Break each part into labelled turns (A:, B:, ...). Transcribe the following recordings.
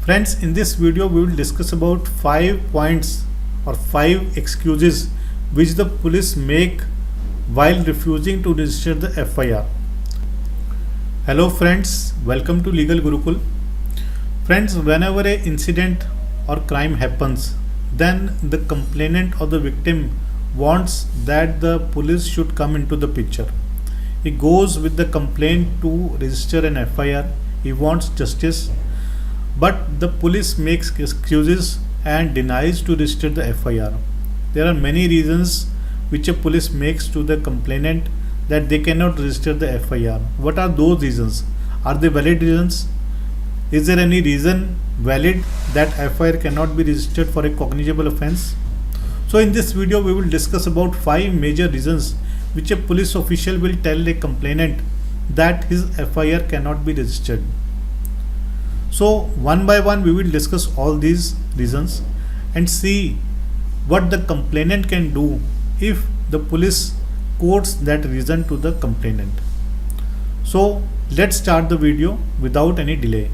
A: Friends, in this video we will discuss about 5 points or 5 excuses which the police make while refusing to register the FIR. Hello friends, welcome to Legal Gurukul. Friends, whenever an incident or crime happens, then the complainant or the victim wants that the police should come into the picture. He goes with the complaint to register an FIR. He wants justice, but the police makes excuses and denies to register the FIR. There are many reasons which a police makes to the complainant that they cannot register the FIR. What are those reasons? Are they valid reasons? Is there any reason valid that FIR cannot be registered for a cognizable offence? So in this video we will discuss about 5 major reasons which a police official will tell a complainant that his FIR cannot be registered. So one by one we will discuss all these reasons and see what the complainant can do if the police quotes that reason to the complainant. So let's start the video without any delay.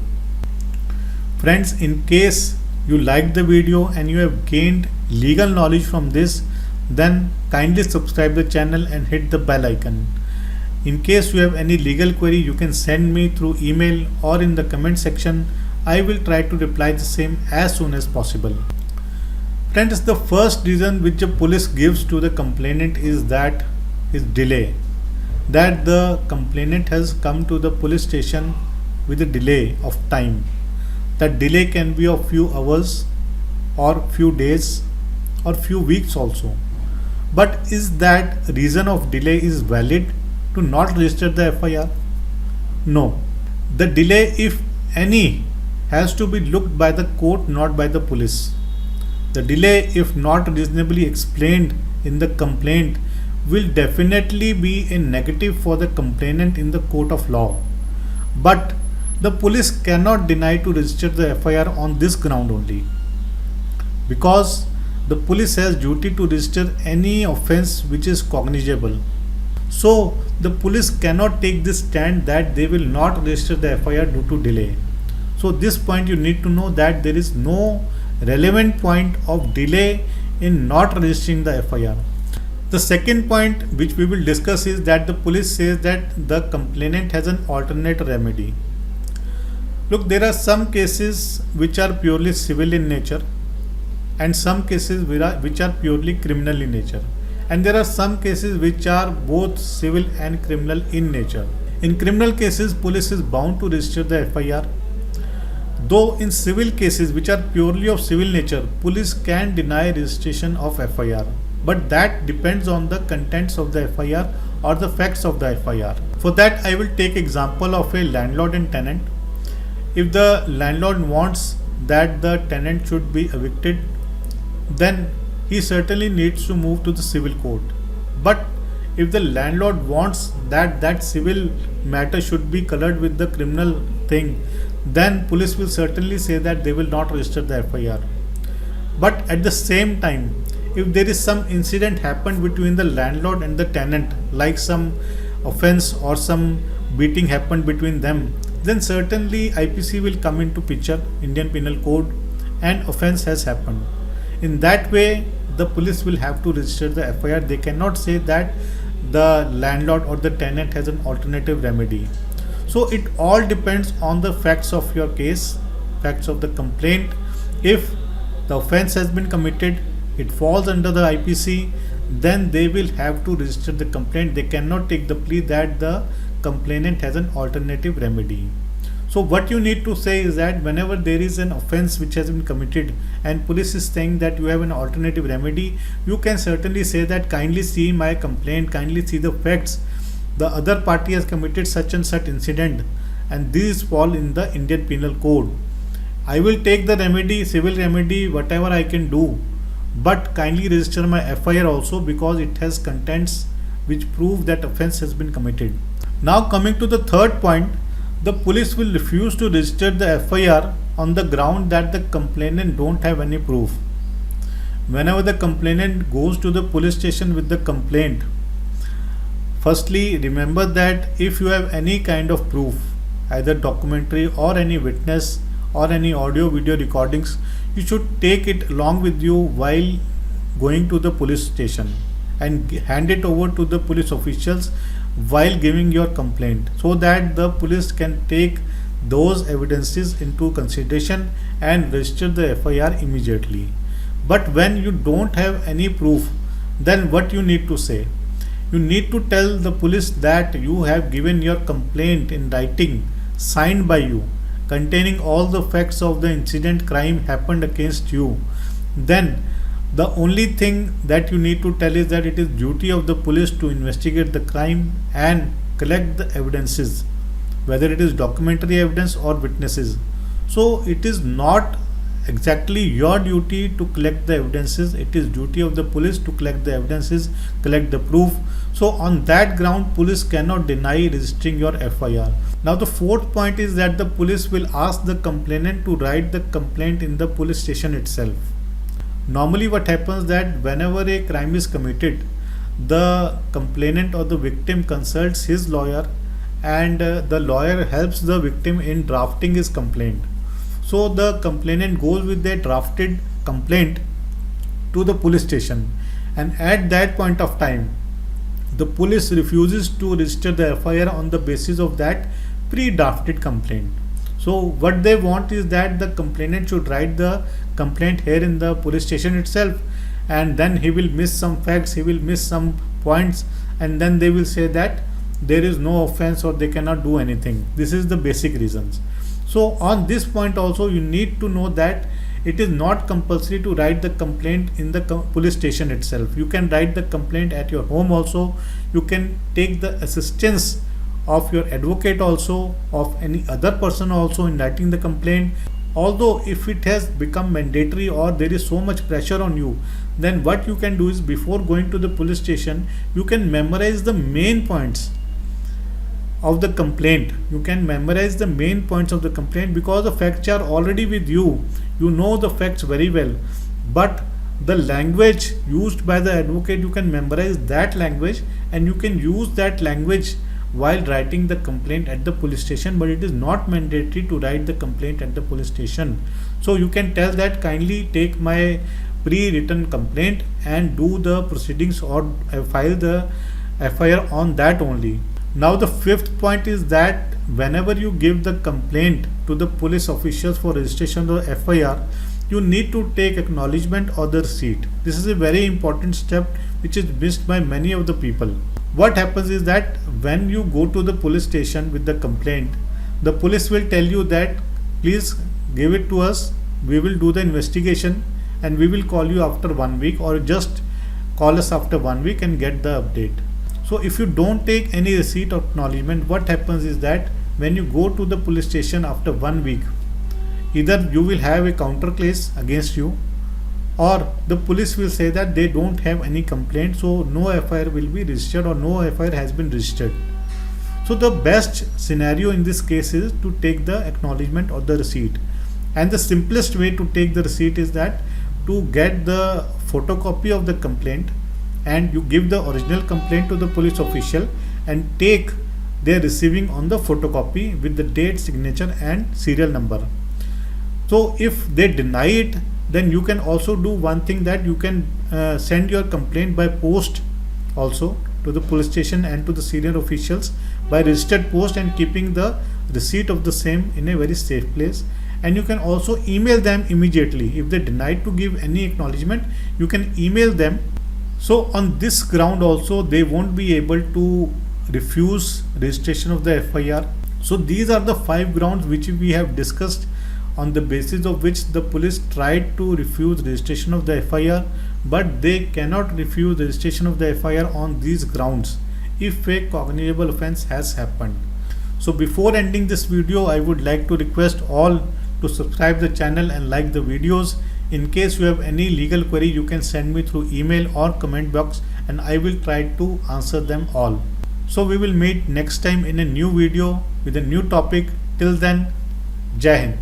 A: Friends, in case you liked the video and you have gained legal knowledge from this, then kindly subscribe the channel and hit the bell icon. In case you have any legal query, you can send me through email or in the comment section. I will try to reply the same as soon as possible. Friends, the first reason which the police gives to the complainant is that is delay. That the complainant has come to the police station with a delay of time. That delay can be of few hours or few days or few weeks also. But is that reason of delay is valid to not register the FIR? No. The delay, if any, has to be looked by the court, not by the police. The delay, if not reasonably explained in the complaint, will definitely be a negative for the complainant in the court of law. But the police cannot deny to register the FIR on this ground only, because the police has duty to register any offence which is cognizable. So the police cannot take this stand that they will not register the FIR due to delay. So this point you need to know that there is no relevant point of delay in not registering the FIR. The second point which we will discuss is that the police says that the complainant has an alternate remedy. Look, there are some cases which are purely civil in nature and some cases which are purely criminal in nature, and there are some cases which are both civil and criminal in nature. In criminal cases, police is bound to register the FIR, though in civil cases which are purely of civil nature, police can deny registration of FIR, but that depends on the contents of the FIR or the facts of the FIR. For that I will take example of a landlord and tenant. If the landlord wants that the tenant should be evicted, then he certainly needs to move to the civil court. But if the landlord wants that that civil matter should be colored with the criminal thing, then police will certainly say that they will not register the FIR. But at the same time, if there is some incident happened between the landlord and the tenant, like some offense or some beating happened between them, then certainly IPC will come into picture, Indian Penal Code, and offense has happened. In that way, the police will have to register the FIR. They cannot say that the landlord or the tenant has an alternative remedy. So it all depends on the facts of your case, facts of the complaint. If the offense has been committed, it falls under the IPC, then they will have to register the complaint. They cannot take the plea that the complainant has an alternative remedy. So what you need to say is that whenever there is an offense which has been committed and police is saying that you have an alternative remedy, you can certainly say that kindly see my complaint, kindly see the facts. The other party has committed such and such incident and these fall in the Indian Penal Code. I will take the remedy, civil remedy, whatever I can do, but kindly register my FIR also because it has contents which prove that offense has been committed. Now coming to the third point, the police will refuse to register the FIR on the ground that the complainant don't have any proof. Whenever the complainant goes to the police station with the complaint, firstly remember that if you have any kind of proof, either documentary or any witness or any audio video recordings, you should take it along with you while going to the police station and hand it over to the police officials while giving your complaint, so that the police can take those evidences into consideration and register the FIR immediately. But when you don't have any proof, then what you need to say? You need to tell the police that you have given your complaint in writing, signed by you, containing all the facts of the incident crime happened against you. Then the only thing that you need to tell is that it is duty of the police to investigate the crime and collect the evidences, whether it is documentary evidence or witnesses. So it is not exactly your duty to collect the evidences, it is duty of the police to collect the evidences, collect the proof. So on that ground, police cannot deny registering your FIR. Now the fourth point is that the police will ask the complainant to write the complaint in the police station itself. Normally what happens that whenever a crime is committed, the complainant or the victim consults his lawyer, and the lawyer helps the victim in drafting his complaint. So the complainant goes with their drafted complaint to the police station, and at that point of time the police refuses to register the FIR on the basis of that pre-drafted complaint. So what they want is that the complainant should write the complaint here in the police station itself, and then he will miss some facts, he will miss some points, and then they will say that there is no offense or they cannot do anything. This is the basic reasons. So on this point also you need to know that it is not compulsory to write the complaint in the police station itself. You can write the complaint at your home also. You can take the assistance of your advocate also, of any other person also in writing the complaint. Although if it has become mandatory or there is so much pressure on you, then what you can do is before going to the police station, you can memorize the main points of the complaint. You can memorize the main points of the complaint because the facts are already with you. You know the facts very well, but the language used by the advocate, you can memorize that language and you can use that language while writing the complaint at the police station. But it is not mandatory to write the complaint at the police station. So you can tell that kindly take my pre-written complaint and do the proceedings or file the FIR on that only. Now the fifth point is that whenever you give the complaint to the police officials for registration of the FIR, you need to take acknowledgement or the receipt. This is a very important step which is missed by many of the people. What happens is that when you go to the police station with the complaint, the police will tell you that please give it to us, we will do the investigation and we will call you after 1 week, or just call us after 1 week and get the update. So if you don't take any receipt or acknowledgement, what happens is that when you go to the police station after 1 week, either you will have a counter case against you, or the police will say that they don't have any complaint, so no FIR will be registered or no FIR has been registered. So the best scenario in this case is to take the acknowledgement or the receipt. And the simplest way to take the receipt is that to get the photocopy of the complaint, and you give the original complaint to the police official and take their receiving on the photocopy with the date, signature and serial number. So if they deny it, then you can also do one thing, that you can send your complaint by post also to the police station and to the senior officials by registered post, and keeping the receipt of the same in a very safe place. And you can also email them immediately. If they deny to give any acknowledgement, you can email them. So on this ground also they won't be able to refuse registration of the FIR. So these are the 5 grounds which we have discussed, on the basis of which the police tried to refuse registration of the FIR, but they cannot refuse registration of the FIR on these grounds if a cognizable offense has happened. So before ending this video, I would like to request all to subscribe the channel and like the videos. In case you have any legal query, you can send me through email or comment box and I will try to answer them all. So we will meet next time in a new video with a new topic. Till then, Jai Hind.